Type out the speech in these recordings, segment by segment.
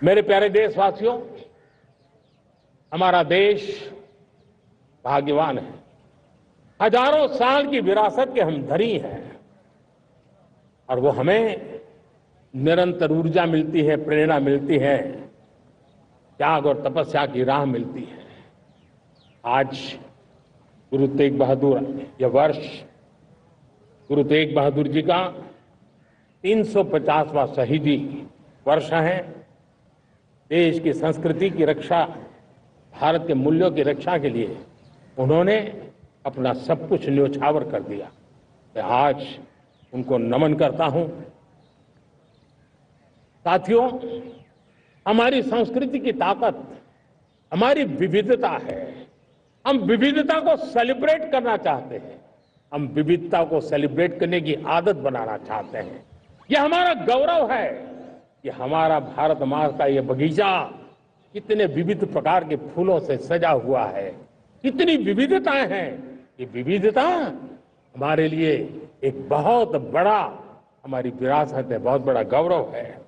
मेरे प्यारे देशवासियों, हमारा देश भाग्यवान है। हजारों साल की विरासत के हम धनी हैं और वो हमें निरंतर ऊर्जा मिलती है, प्रेरणा मिलती है, त्याग और तपस्या की राह मिलती है। आज गुरु तेग बहादुर यह वर्ष गुरु तेग बहादुर जी का 350वां शहीदी वर्ष है। देश की संस्कृति की रक्षा, भारत के मूल्यों की रक्षा के लिए उन्होंने अपना सब कुछ न्योछावर कर दिया। मैं आज उनको नमन करता हूं। साथियों, हमारी संस्कृति की ताकत हमारी विविधता है। हम विविधता को सेलिब्रेट करना चाहते हैं। हम विविधता को सेलिब्रेट करने की आदत बनाना चाहते हैं। यह हमारा गौरव है कि हमारा भारत माँ का यह बगीचा कितने विविध प्रकार के फूलों से सजा हुआ है, कितनी विविधताएं हैं। ये विविधता हमारे लिए एक बहुत बड़ा, हमारी विरासत है, बहुत बड़ा गौरव है।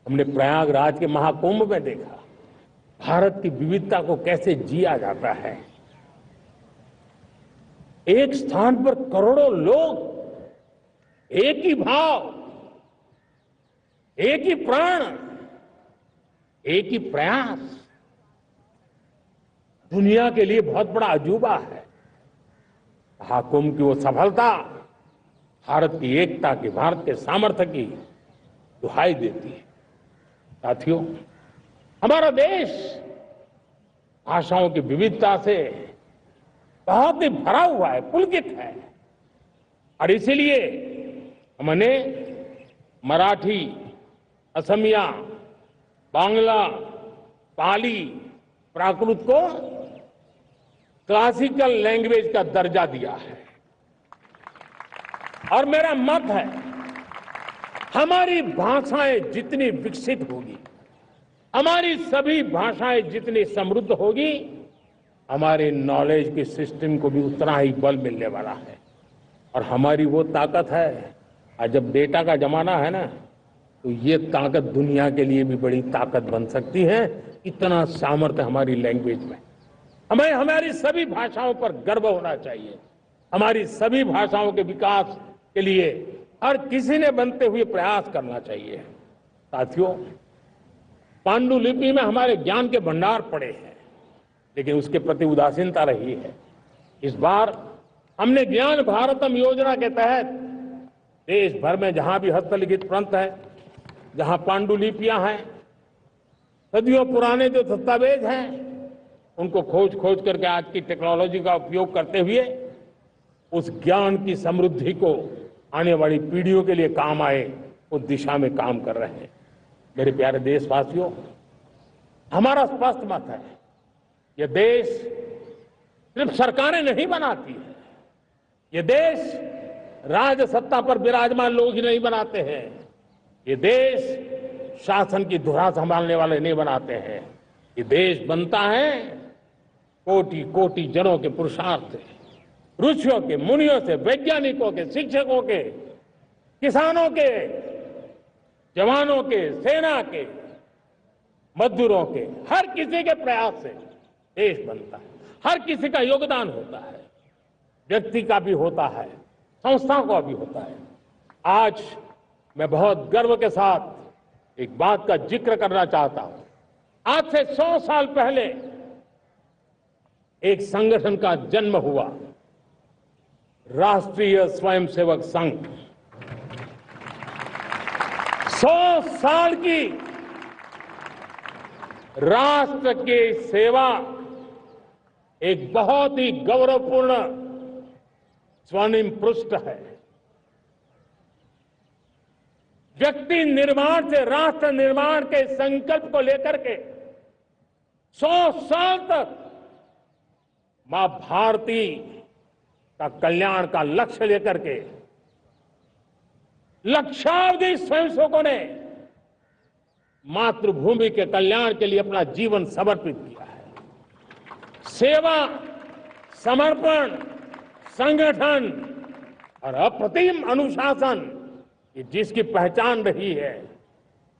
हमने प्रयागराज के महाकुंभ में देखा भारत की विविधता को कैसे जिया जाता है। एक स्थान पर करोड़ों लोग, एक ही भाव, एक ही प्राण, एक ही प्रयास, दुनिया के लिए बहुत बड़ा अजूबा है। महाकुंभ की वो सफलता भारत की एकता की, भारत के सामर्थ्य की दुहाई देती है। साथियों, हमारा देश भाषाओं की विविधता से बहुत ही भरा हुआ है, पुलकित है। और इसीलिए हमने मराठी, असमिया, बांग्ला, पाली, प्राकृत को क्लासिकल लैंग्वेज का दर्जा दिया है। और मेरा मत है, हमारी भाषाएं जितनी विकसित होगी, हमारी सभी भाषाएं जितनी समृद्ध होगी, हमारे नॉलेज के सिस्टम को भी उतना ही बल मिलने वाला है। और हमारी वो ताकत है, आज जब डेटा का जमाना है ना, तो ये ताकत दुनिया के लिए भी बड़ी ताकत बन सकती है। इतना सामर्थ्य हमारी लैंग्वेज में। हमें हमारी सभी भाषाओं पर गर्व होना चाहिए। हमारी सभी भाषाओं के विकास के लिए हर किसी ने बनते हुए प्रयास करना चाहिए। साथियों, पांडुलिपि में हमारे ज्ञान के भंडार पड़े हैं, लेकिन उसके प्रति उदासीनता रही है। इस बार हमने ज्ञान भारतम योजना के तहत देश भर में जहां भी हस्तलिखित ग्रंथ है, जहां पांडुलिपियां हैं, सदियों पुराने जो दस्तावेज हैं, उनको खोज खोज करके आज की टेक्नोलॉजी का उपयोग करते हुए उस ज्ञान की समृद्धि को आने वाली पीढ़ियों के लिए काम आए, उस दिशा में काम कर रहे हैं। मेरे प्यारे देशवासियों, हमारा स्पष्ट मत है, यह देश सिर्फ सरकारें नहीं बनाती है, यह देश राज सत्ता पर विराजमान लोग ही नहीं बनाते हैं, ये देश शासन की धुरा संभालने वाले नहीं बनाते हैं। ये देश बनता है कोटि कोटि जनों के पुरुषार्थ से, ऋषियों के, मुनियों से, वैज्ञानिकों के, शिक्षकों के, किसानों के, जवानों के, सेना के, मजदूरों के, हर किसी के प्रयास से देश बनता है। हर किसी का योगदान होता है, व्यक्ति का भी होता है, संस्था का भी होता है। आज मैं बहुत गर्व के साथ एक बात का जिक्र करना चाहता हूं। आज से 100 साल पहले एक संगठन का जन्म हुआ, राष्ट्रीय स्वयंसेवक संघ। 100 साल की राष्ट्र की सेवा एक बहुत ही गौरवपूर्ण स्वर्णिम पृष्ठ है। व्यक्ति निर्माण से राष्ट्र निर्माण के संकल्प को लेकर के 100 साल तक मां भारती का कल्याण का लक्ष्य लेकर के लक्षावधि स्वयंसेवकों ने मातृभूमि के कल्याण के लिए अपना जीवन समर्पित किया है। सेवा, समर्पण, संगठन और अप्रतिम अनुशासन, ये जिसकी पहचान रही है,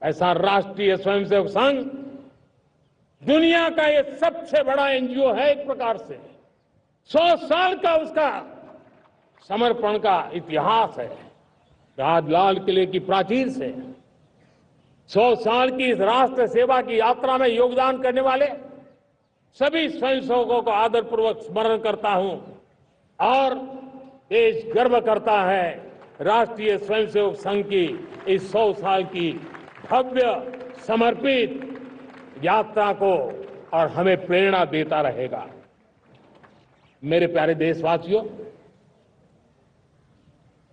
ऐसा राष्ट्रीय स्वयंसेवक संघ दुनिया का ये सबसे बड़ा एनजीओ है। एक प्रकार से 100 साल का उसका समर्पण का इतिहास है। आज लाल किले की प्राचीर से 100 साल की इस राष्ट्र सेवा की यात्रा में योगदान करने वाले सभी स्वयंसेवकों को आदरपूर्वक स्मरण करता हूं और देश गर्व करता है राष्ट्रीय स्वयंसेवक संघ की इस 100 साल की भव्य समर्पित यात्रा को, और हमें प्रेरणा देता रहेगा। मेरे प्यारे देशवासियों,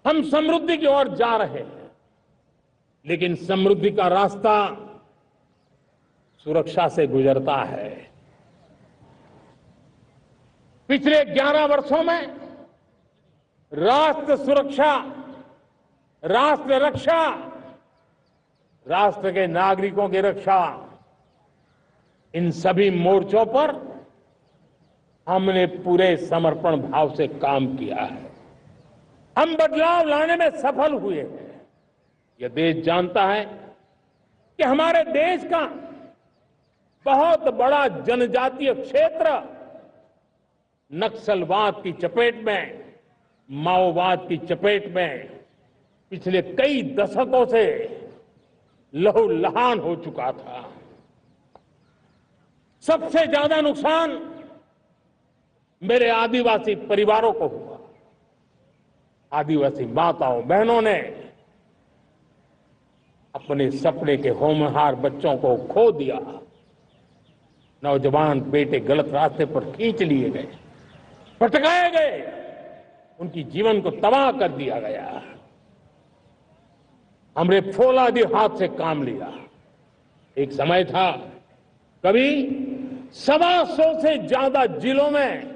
हम समृद्धि की ओर जा रहे हैं, लेकिन समृद्धि का रास्ता सुरक्षा से गुजरता है। पिछले 11 वर्षों में राष्ट्र सुरक्षा, राष्ट्र रक्षा, राष्ट्र के नागरिकों की रक्षा, इन सभी मोर्चों पर हमने पूरे समर्पण भाव से काम किया है। हम बदलाव लाने में सफल हुए हैं। यह देश जानता है कि हमारे देश का बहुत बड़ा जनजातीय क्षेत्र नक्सलवाद की चपेट में, माओवाद की चपेट में पिछले कई दशकों से लहूलुहान हो चुका था। सबसे ज्यादा नुकसान मेरे आदिवासी परिवारों को हुआ। आदिवासी माताओं बहनों ने अपने सपने के होनहार बच्चों को खो दिया। नौजवान बेटे गलत रास्ते पर खींच लिए गए, भटकाए गए, उनकी जीवन को तबाह कर दिया गया। हमने फौलादी हाथ से काम लिया। एक समय था कभी 125 से ज्यादा जिलों में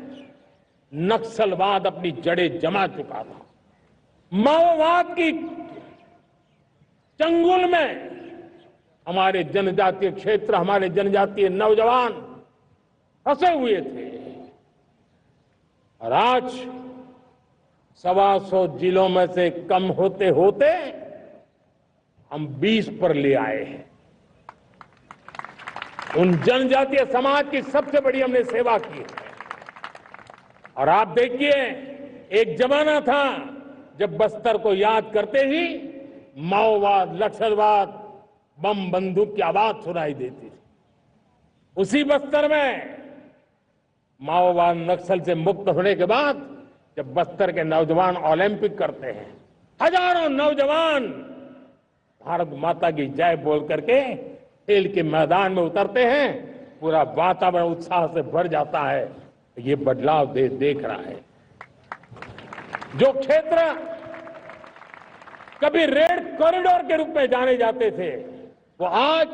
नक्सलवाद अपनी जड़ें जमा चुका था। माओवाद की चंगुल में हमारे जनजातीय क्षेत्र, हमारे जनजातीय नौजवान फंसे हुए थे, और आज 125 जिलों में से कम होते होते हम 20 पर ले आए हैं। उन जनजातीय समाज की सबसे बड़ी हमने सेवा की है। और आप देखिए, एक जमाना था जब बस्तर को याद करते ही माओवाद, नक्सलवाद, बम बंदूक की आवाज सुनाई देती थी। उसी बस्तर में माओवाद नक्सल से मुक्त होने के बाद जब बस्तर के नौजवान ओलंपिक करते हैं, हजारों नौजवान भारत माता की जय बोल करके खेल के मैदान में उतरते हैं, पूरा वातावरण उत्साह से भर जाता है। ये बदलाव देश देख रहा है। जो क्षेत्र कभी रेड कॉरिडोर के रूप में जाने जाते थे, वो आज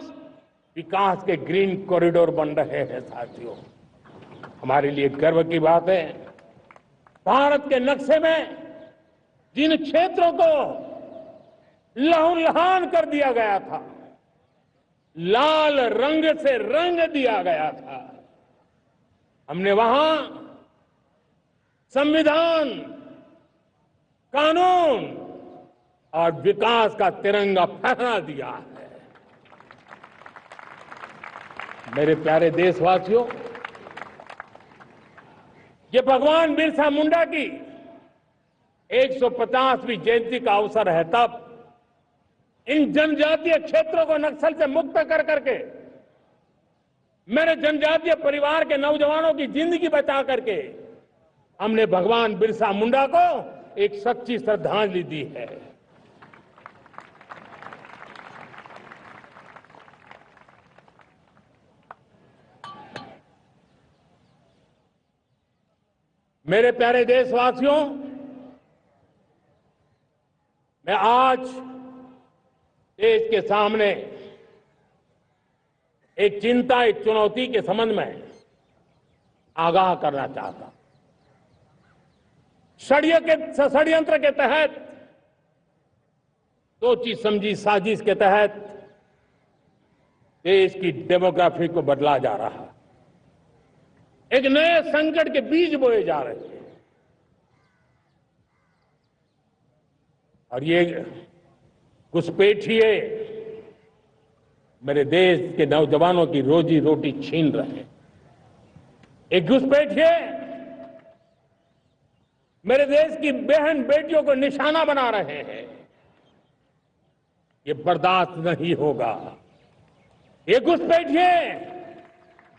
विकास के ग्रीन कॉरिडोर बन रहे हैं। साथियों, हमारे लिए गर्व की बात है, भारत के नक्शे में जिन क्षेत्रों को लहूलुहान कर दिया गया था, लाल रंग से रंग दिया गया था, हमने वहां संविधान, कानून और विकास का तिरंगा फहरा दिया है। मेरे प्यारे देशवासियों, ये भगवान बिरसा मुंडा की 150वीं जयंती का अवसर है। तब इन जनजातीय क्षेत्रों को नक्सल से मुक्त कर करके, मेरे जनजातीय परिवार के नौजवानों की जिंदगी बचा करके हमने भगवान बिरसा मुंडा को एक सच्ची श्रद्धांजलि दी है। मेरे प्यारे देशवासियों, मैं आज देश के सामने एक चिंता, एक चुनौती के संबंध में आगाह करना चाहता हूं। षड्यंत्र के तहत, सोची समझी साजिश के तहत देश की डेमोग्राफी को बदला जा रहा है। एक नए संकट के बीज बोए जा रहे हैं, और ये घुसपैठिए मेरे देश के नौजवानों की रोजी रोटी छीन रहे हैं। एक घुसपैठिए मेरे देश की बहन बेटियों को निशाना बना रहे हैं। ये बर्दाश्त नहीं होगा। ये घुसपैठिए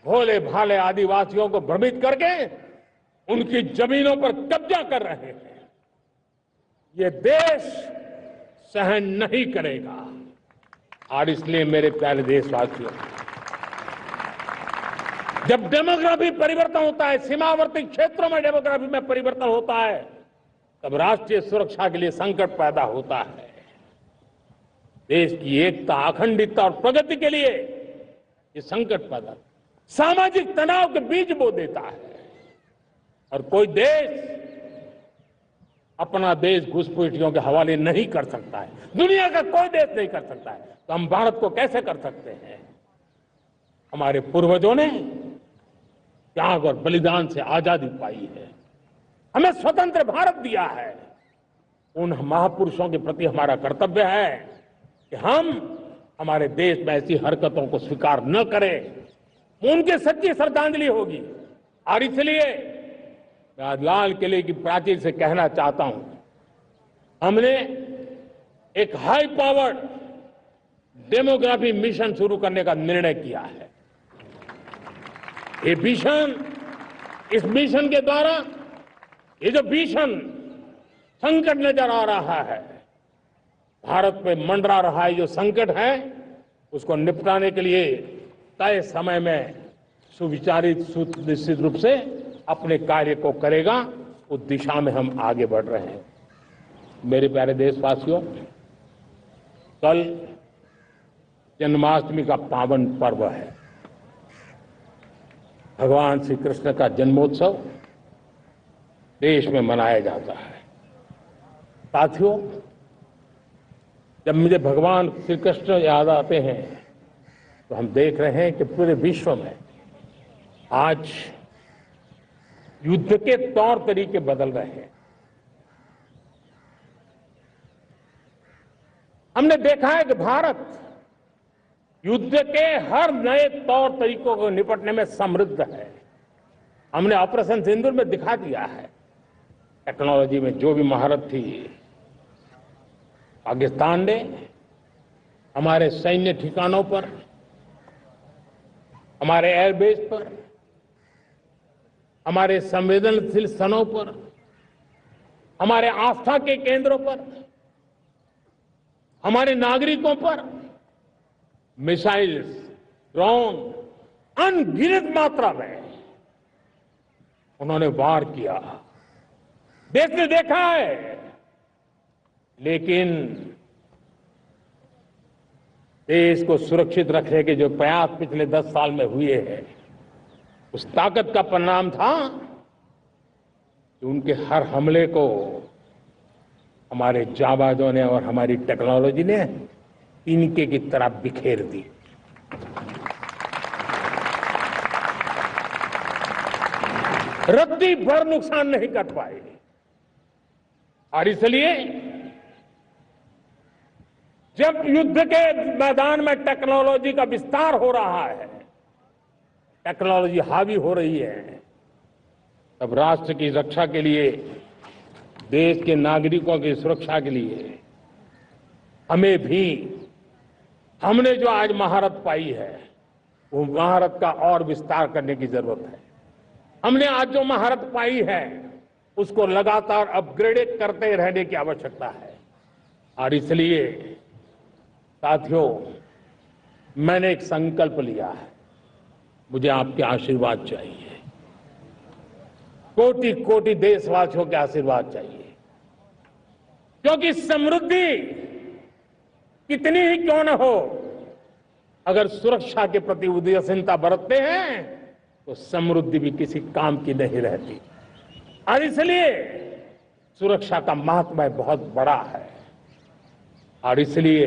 भोले भाले आदिवासियों को भ्रमित करके उनकी जमीनों पर कब्जा कर रहे हैं। ये देश सहन नहीं करेगा। और इसलिए मेरे प्यारे देशवासियों, जब डेमोग्राफी परिवर्तन होता है, सीमावर्ती क्षेत्रों में डेमोग्राफी में परिवर्तन होता है, तब राष्ट्रीय सुरक्षा के लिए संकट पैदा होता है। देश की एकता, अखंडितता और प्रगति के लिए ये संकट पैदा, सामाजिक तनाव के बीज बो देता है। और कोई देश अपना देश घुसपैठियों के हवाले नहीं कर सकता है। दुनिया का कोई देश नहीं कर सकता है, तो हम भारत को कैसे कर सकते हैं? हमारे पूर्वजों ने त्याग और बलिदान से आजादी पाई है, हमें स्वतंत्र भारत दिया है। उन महापुरुषों के प्रति हमारा कर्तव्य है कि हम हमारे देश में ऐसी हरकतों को स्वीकार न करें। उनकी सच्ची श्रद्धांजलि होगी। और इसलिए मैं आज लाल किले की प्राचीर से कहना चाहता हूं, हमने एक हाई पावर्ड डेमोग्राफी मिशन शुरू करने का निर्णय किया है। ये मिशन, इस मिशन के द्वारा ये जो भीषण संकट नजर आ रहा है, भारत में मंडरा रहा है जो संकट है, उसको निपटाने के लिए तय समय में सुविचारित सुनिश्चित रूप से अपने कार्य को करेगा। उस दिशा में हम आगे बढ़ रहे हैं। मेरे प्यारे देशवासियों, कल जन्माष्टमी का पावन पर्व है। भगवान श्री कृष्ण का जन्मोत्सव देश में मनाया जाता है। साथियों, जब मुझे भगवान श्री कृष्ण याद आते हैं तो हम देख रहे हैं कि पूरे विश्व में आज युद्ध के तौर तरीके बदल रहे हैं। हमने देखा है कि भारत युद्ध के हर नए तौर तरीकों को निपटने में समृद्ध है। हमने ऑपरेशन सिंदूर में दिखा दिया है। टेक्नोलॉजी में जो भी महारत थी, पाकिस्तान ने हमारे सैन्य ठिकानों पर, हमारे एयरबेस पर, हमारे संवेदनशील स्थलों पर, हमारे आस्था के केंद्रों पर, हमारे नागरिकों पर मिसाइल्स, ड्रोन अनगिनत मात्रा में उन्होंने वार किया। देश ने देखा है। लेकिन देश को सुरक्षित रखने के जो प्रयास पिछले 10 साल में हुए हैं, उस ताकत का परिणाम था कि उनके हर हमले को हमारे जाबाजों ने और हमारी टेक्नोलॉजी ने तिनके की तरह बिखेर दी। रत्ती भर नुकसान नहीं कर पाए। और इसलिए जब युद्ध के मैदान में टेक्नोलॉजी का विस्तार हो रहा है, टेक्नोलॉजी हावी हो रही है, तब राष्ट्र की रक्षा के लिए, देश के नागरिकों की सुरक्षा के लिए हमें भी, हमने जो आज महारत पाई है, वो महारत का और विस्तार करने की जरूरत है। हमने आज जो महारत पाई है, उसको लगातार अपग्रेड करते रहने की आवश्यकता है। और इसलिए साथियों, मैंने एक संकल्प लिया है। मुझे आपके आशीर्वाद चाहिए, कोटि कोटि देशवासियों के आशीर्वाद चाहिए। क्योंकि समृद्धि कितनी ही क्यों न हो, अगर सुरक्षा के प्रति उदासीनता बरतते हैं तो समृद्धि भी किसी काम की नहीं रहती। और इसलिए सुरक्षा का महत्व बहुत बड़ा है। और इसलिए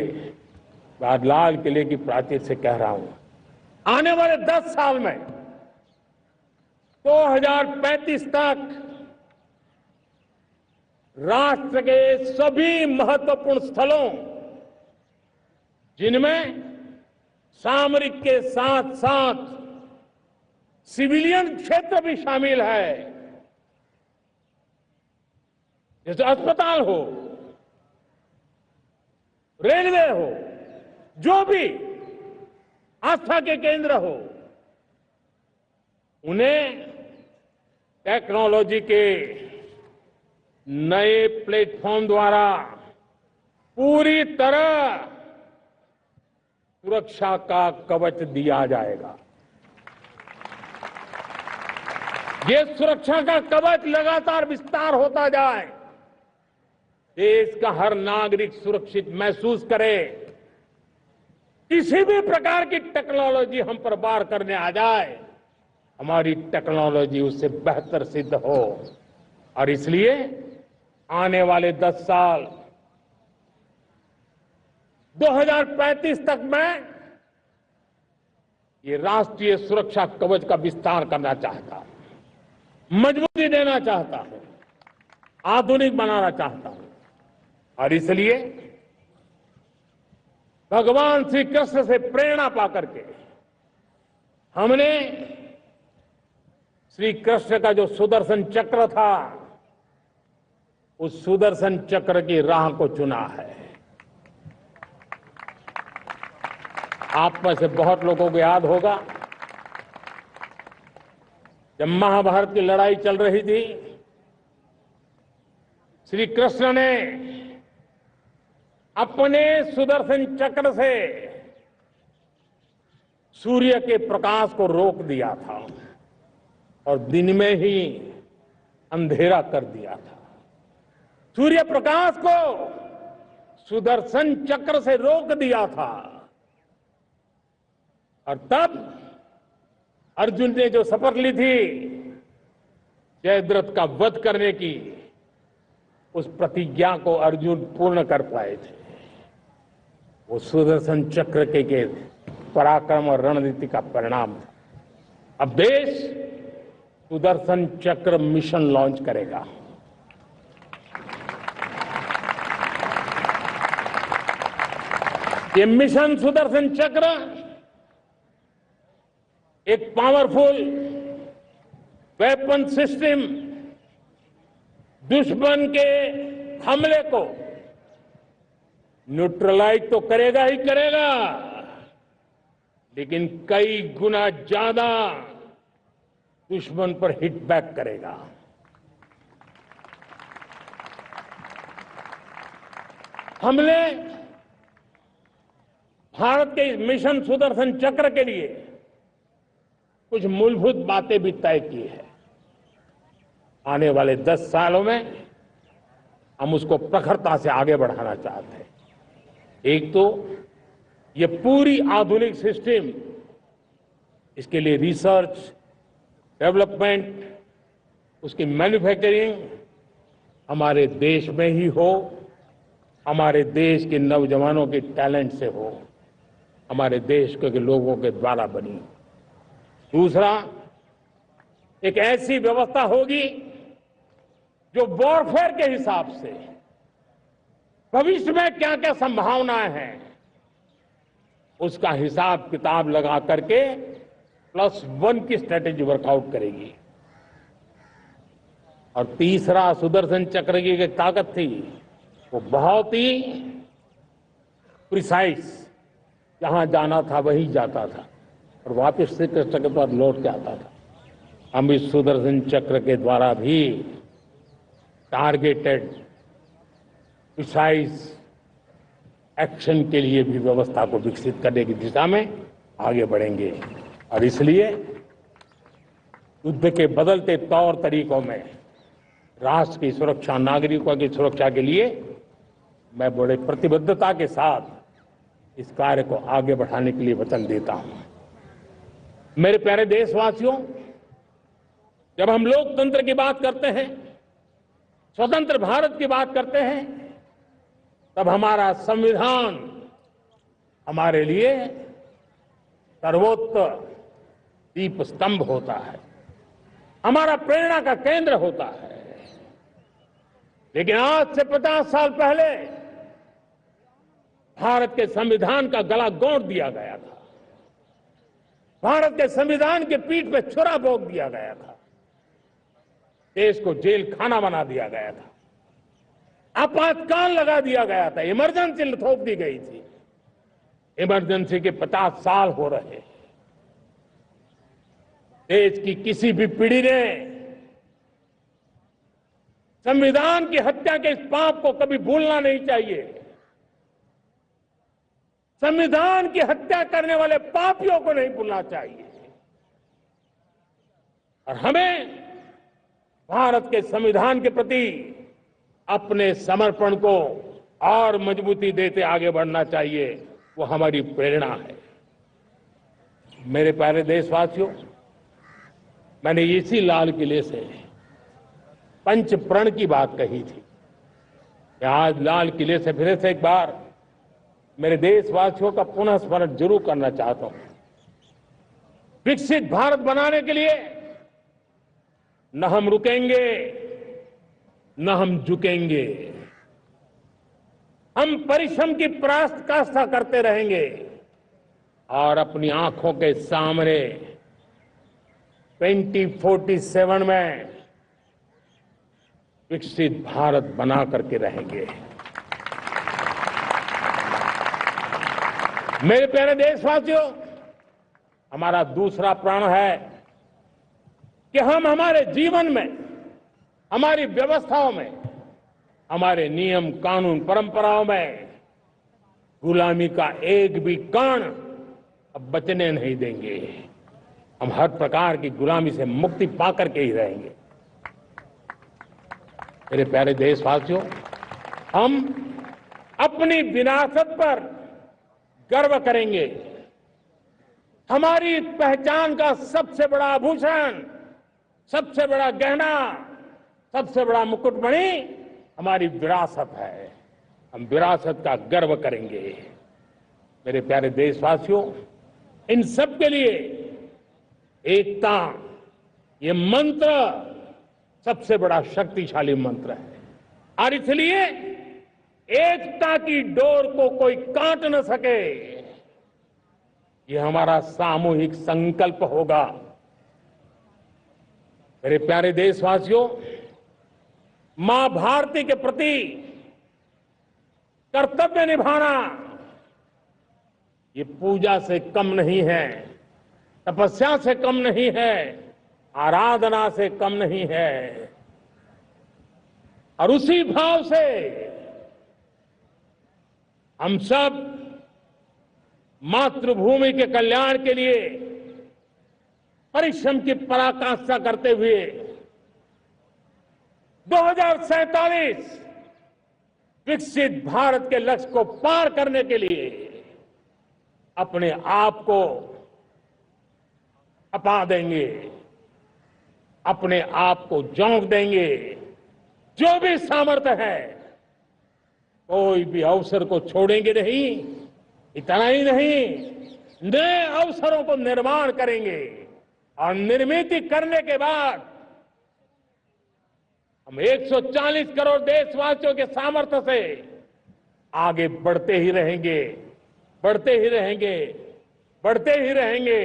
मैं लाल किले की प्राचीर से कह रहा हूं, आने वाले 10 साल में 2035 तक राष्ट्र के सभी महत्वपूर्ण स्थलों, जिनमें सामरिक के साथ साथ सिविलियन क्षेत्र भी शामिल है, जैसे अस्पताल हो, रेलवे हो, जो भी आस्था के केंद्र हो, उन्हें टेक्नोलॉजी के नए प्लेटफॉर्म द्वारा पूरी तरह सुरक्षा का कवच दिया जाएगा। ये सुरक्षा का कवच लगातार विस्तार होता जाए, देश का हर नागरिक सुरक्षित महसूस करे। किसी भी प्रकार की टेक्नोलॉजी हम पर वार करने आ जाए, हमारी टेक्नोलॉजी उससे बेहतर सिद्ध हो। और इसलिए आने वाले 10 साल 2035 तक मैं ये राष्ट्रीय सुरक्षा कवच का विस्तार करना चाहता हूं, मजबूती देना चाहता हूं, आधुनिक बनाना चाहता हूं। और इसलिए भगवान श्री कृष्ण से प्रेरणा पाकर के हमने श्री कृष्ण का जो सुदर्शन चक्र था, उस सुदर्शन चक्र की राह को चुना है। आप में से बहुत लोगों को याद होगा, जब महाभारत की लड़ाई चल रही थी, श्री कृष्ण ने अपने सुदर्शन चक्र से सूर्य के प्रकाश को रोक दिया था और दिन में ही अंधेरा कर दिया था। सूर्य प्रकाश को सुदर्शन चक्र से रोक दिया था। और तब अर्जुन ने जो शपथ ली थी जयद्रथ का वध करने की, उस प्रतिज्ञा को अर्जुन पूर्ण कर पाए थे। वो सुदर्शन चक्र के पराक्रम और रणनीति का परिणाम था। अब देश सुदर्शन चक्र मिशन लॉन्च करेगा। ये मिशन सुदर्शन चक्र एक पावरफुल वेपन सिस्टम दुश्मन के हमले को न्यूट्रलाइज तो करेगा ही करेगा, लेकिन कई गुना ज्यादा दुश्मन पर हिट बैक करेगा। हमने भारत के इस मिशन सुदर्शन चक्र के लिए कुछ मूलभूत बातें भी तय की है। आने वाले 10 सालों में हम उसको प्रखरता से आगे बढ़ाना चाहते हैं। एक तो ये पूरी आधुनिक सिस्टम, इसके लिए रिसर्च, डेवलपमेंट, उसकी मैन्युफैक्चरिंग हमारे देश में ही हो, हमारे देश के नौजवानों के टैलेंट से हो, हमारे देश के लोगों के द्वारा बनी। दूसरा, एक ऐसी व्यवस्था होगी जो वॉरफेयर के हिसाब से भविष्य में क्या क्या संभावनाएं हैं, उसका हिसाब किताब लगा करके +1 की स्ट्रेटेजी वर्कआउट करेगी। और तीसरा, सुदर्शन चक्र की एक ताकत थी, वो बहुत ही प्रिसाइज, जहां जाना था वहीं जाता था और वापस श्री कृष्ण के पास लौट के आता था। हम इस सुदर्शन चक्र के द्वारा भी टारगेटेड प्रिसाइज एक्शन के लिए भी व्यवस्था को विकसित करने की दिशा में आगे बढ़ेंगे। और इसलिए युद्ध के बदलते तौर तरीकों में राष्ट्र की सुरक्षा, नागरिकों की सुरक्षा के लिए मैं बड़े प्रतिबद्धता के साथ इस कार्य को आगे बढ़ाने के लिए वचन देता हूं। मेरे प्यारे देशवासियों, जब हम लोकतंत्र की बात करते हैं, स्वतंत्र भारत की बात करते हैं, तब हमारा संविधान हमारे लिए सर्वोच्च दीप स्तंभ होता है, हमारा प्रेरणा का केंद्र होता है। लेकिन आज से 50 साल पहले भारत के संविधान का गला घोंट दिया गया था। भारत के संविधान के पीठ पे छुरा भोंक दिया गया था, देश को जेल खाना बना दिया गया था, आपातकाल लगा दिया गया था, इमरजेंसी थोप दी गई थी। इमरजेंसी के 50 साल हो रहे हैं। देश की किसी भी पीढ़ी ने संविधान की हत्या के इस पाप को कभी भूलना नहीं चाहिए। संविधान की हत्या करने वाले पापियों को नहीं भूलना चाहिए। और हमें भारत के संविधान के प्रति अपने समर्पण को और मजबूती देते आगे बढ़ना चाहिए। वो हमारी प्रेरणा है। मेरे प्यारे देशवासियों, मैंने इसी लाल किले से पंच प्रण की बात कही थी। आज लाल किले से फिर से एक बार मेरे देशवासियों का पुनः स्मरण जरूर करना चाहता हूं। विकसित भारत बनाने के लिए न हम रुकेंगे, न हम झुकेंगे। हम परिश्रम की पराकाष्ठा करते रहेंगे और अपनी आंखों के सामने 2047 में विकसित भारत बना करके रहेंगे। मेरे प्यारे देशवासियों, हमारा दूसरा प्रण है कि हम हमारे जीवन में, हमारी व्यवस्थाओं में, हमारे नियम कानून परंपराओं में गुलामी का एक भी कण अब बचने नहीं देंगे। हम हर प्रकार की गुलामी से मुक्ति पाकर के ही रहेंगे। मेरे प्यारे देशवासियों, हम अपनी विरासत पर गर्व करेंगे। हमारी पहचान का सबसे बड़ा आभूषण, सबसे बड़ा गहना, सबसे बड़ा मुकुटमणि हमारी विरासत है। हम विरासत का गर्व करेंगे। मेरे प्यारे देशवासियों, इन सब के लिए एकता, ये मंत्र सबसे बड़ा शक्तिशाली मंत्र है। और इसलिए एकता की डोर को कोई काट न सके, ये हमारा सामूहिक संकल्प होगा। मेरे प्यारे देशवासियों, मां भारती के प्रति कर्तव्य निभाना ये पूजा से कम नहीं है, तपस्या से कम नहीं है, आराधना से कम नहीं है। और उसी भाव से हम सब मातृभूमि के कल्याण के लिए परिश्रम की पराकाष्ठा करते हुए 2047 विकसित भारत के लक्ष्य को पार करने के लिए अपने आप को अपा देंगे, अपने आप को झोंक देंगे। जो भी सामर्थ्य है, कोई भी अवसर को छोड़ेंगे नहीं। इतना ही नहीं, नए अवसरों को निर्माण करेंगे और निर्मित करने के बाद हम 140 करोड़ देशवासियों के सामर्थ्य से आगे बढ़ते ही रहेंगे, बढ़ते ही रहेंगे, बढ़ते ही रहेंगे।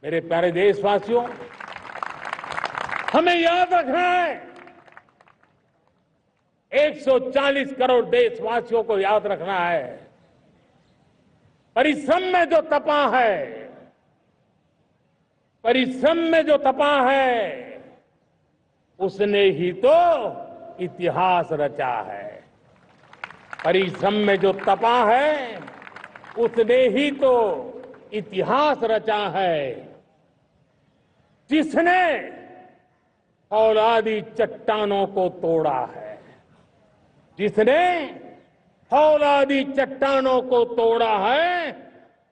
मेरे प्यारे देशवासियों, हमें याद रखना है, 140 करोड़ देशवासियों को याद रखना है, परिश्रम में जो तपा है, परिश्रम में जो तपा है, उसने ही तो इतिहास रचा है। परिश्रम में जो तपा है, उसने ही तो इतिहास रचा है। जिसने फौलादी चट्टानों को तोड़ा है, जिसने फौलादी चट्टानों को तोड़ा है,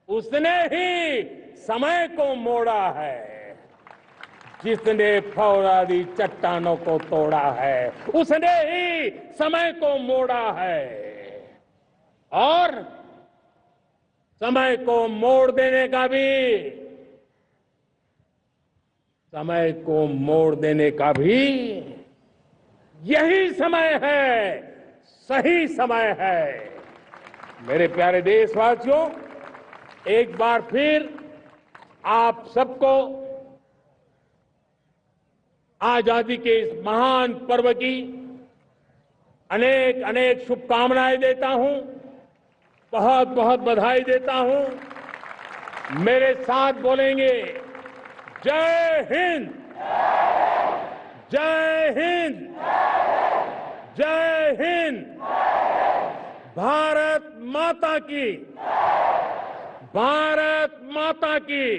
उसने ही समय को मोड़ा है। जिसने फौलादी चट्टानों को तोड़ा है, उसने ही समय को मोड़ा है। और समय को मोड़ देने का भी, समय को मोड़ देने का भी यही समय है, सही समय है। मेरे प्यारे देशवासियों, एक बार फिर आप सबको आजादी के इस महान पर्व की अनेक अनेक शुभकामनाएं देता हूं, बहुत बहुत बधाई देता हूं। मेरे साथ बोलेंगे, जय हिंद, जय हिंद, जय हिंद। भारत माता की, भारत माता की,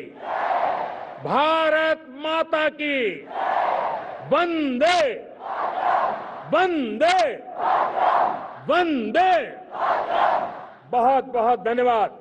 भारत माता की। वंदे, वंदे, वंदे। बहुत बहुत धन्यवाद।